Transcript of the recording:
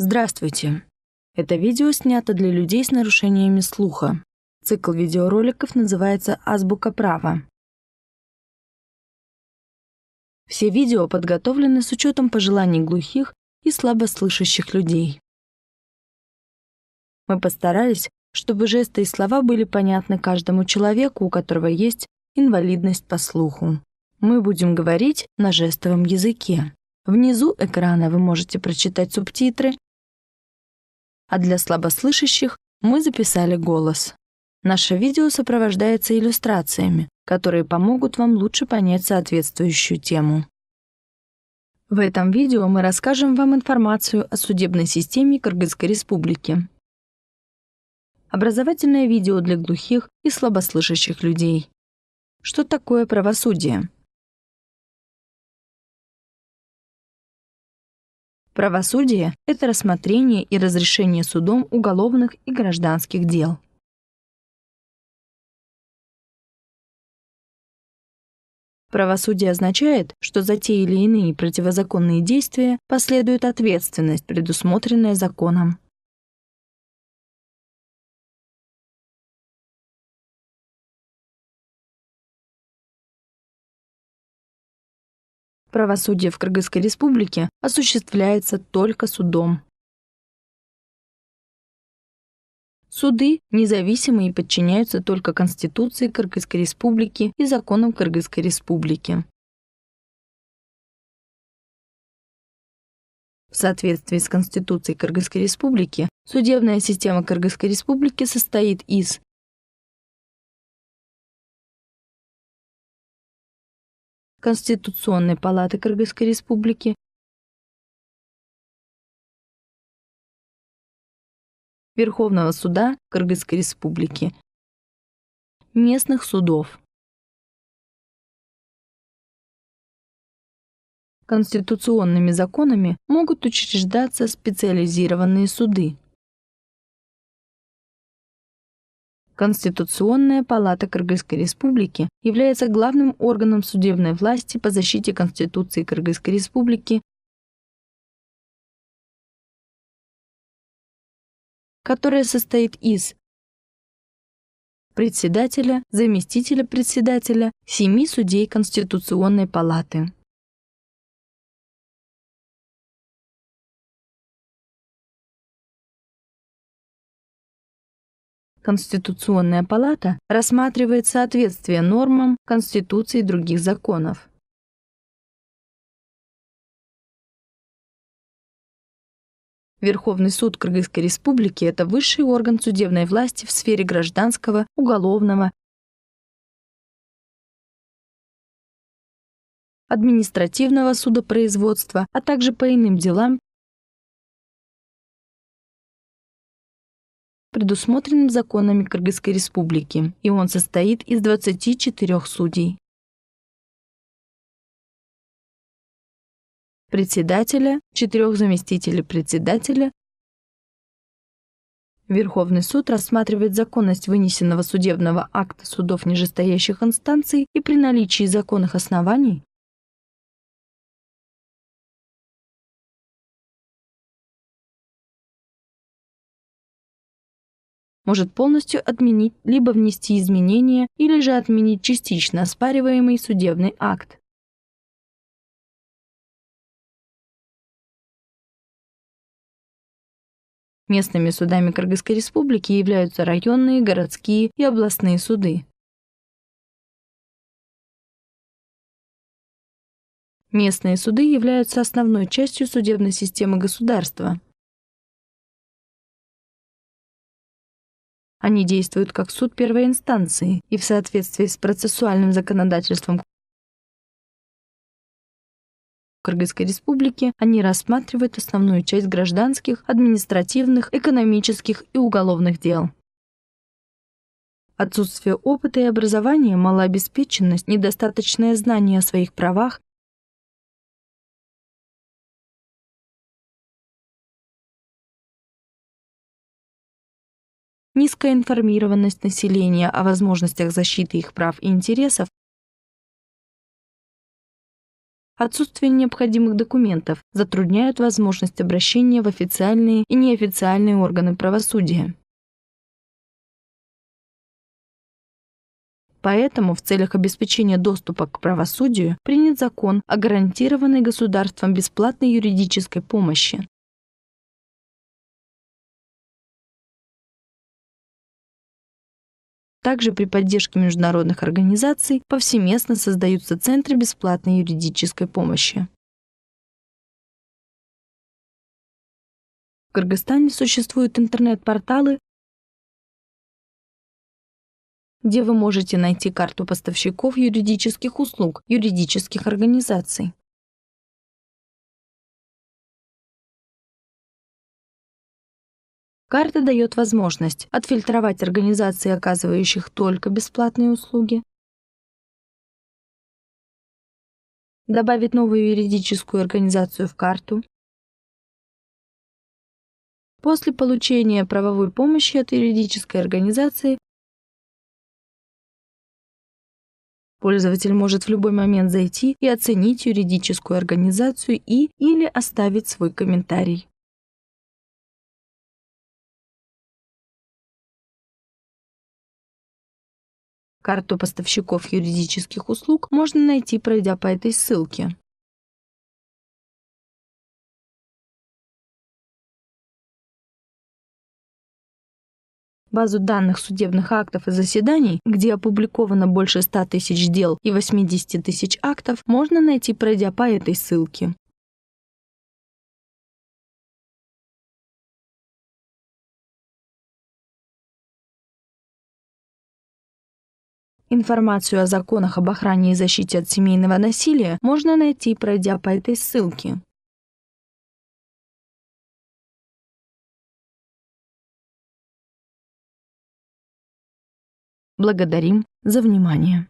Здравствуйте! Это видео снято для людей с нарушениями слуха. Цикл видеороликов называется «Азбука права». Все видео подготовлены с учетом пожеланий глухих и слабослышащих людей. Мы постарались, чтобы жесты и слова были понятны каждому человеку, у которого есть инвалидность по слуху. Мы будем говорить на жестовом языке. Внизу экрана вы можете прочитать субтитры, а для слабослышащих мы записали голос. Наше видео сопровождается иллюстрациями, которые помогут вам лучше понять соответствующую тему. В этом видео мы расскажем вам информацию о судебной системе Кыргызской Республики. Образовательное видео для глухих и слабослышащих людей. Что такое правосудие? Правосудие – это рассмотрение и разрешение судом уголовных и гражданских дел. Правосудие означает, что за те или иные противозаконные действия последует ответственность, предусмотренная законом. Правосудие в Кыргызской Республике осуществляется только судом. Суды независимы и подчиняются только Конституции Кыргызской Республики и законам Кыргызской Республики. В соответствии с Конституцией Кыргызской Республики, судебная система Кыргызской Республики состоит из Конституционной палаты Кыргызской Республики, Верховного суда Кыргызской Республики, местных судов. Конституционными законами могут учреждаться специализированные суды. Конституционная палата Кыргызской Республики является главным органом судебной власти по защите Конституции Кыргызской Республики, которая состоит из председателя, заместителя председателя, 7 судей Конституционной палаты. Конституционная палата рассматривает соответствие нормам Конституции и других законов. Верховный суд Кыргызской Республики – это высший орган судебной власти в сфере гражданского, уголовного, административного судопроизводства, а также по иным делам, предусмотренным законами Кыргызской Республики, и он состоит из 24 судей. Председателя, 4 заместителей председателя. Верховный суд рассматривает законность вынесенного судебного акта судов нижестоящих инстанций и при наличии законных оснований может полностью отменить либо внести изменения или же отменить частично оспариваемый судебный акт. Местными судами Кыргызской Республики являются районные, городские и областные суды. Местные суды являются основной частью судебной системы государства. Они действуют как суд первой инстанции и в соответствии с процессуальным законодательством Кыргызской Республики они рассматривают основную часть гражданских, административных, экономических и уголовных дел. Отсутствие опыта и образования, малообеспеченность, недостаточное знание о своих правах, низкая информированность населения о возможностях защиты их прав и интересов, Отсутствие необходимых документов затрудняют возможность обращения в официальные и неофициальные органы правосудия. Поэтому в целях обеспечения доступа к правосудию принят закон о гарантированной государством бесплатной юридической помощи. Также при поддержке международных организаций повсеместно создаются центры бесплатной юридической помощи. В Кыргызстане существуют интернет-порталы, где вы можете найти карту поставщиков юридических услуг, юридических организаций. Карта дает возможность отфильтровать организации, оказывающих только бесплатные услуги, добавить новую юридическую организацию в карту. После получения правовой помощи от юридической организации пользователь может в любой момент зайти и оценить юридическую организацию или оставить свой комментарий. Карту поставщиков юридических услуг можно найти, пройдя по этой ссылке. Базу данных судебных актов и заседаний, где опубликовано больше 100 тысяч дел и 80 тысяч актов, можно найти, пройдя по этой ссылке. Информацию о законах об охране и защите от семейного насилия можно найти, пройдя по этой ссылке. Благодарим за внимание.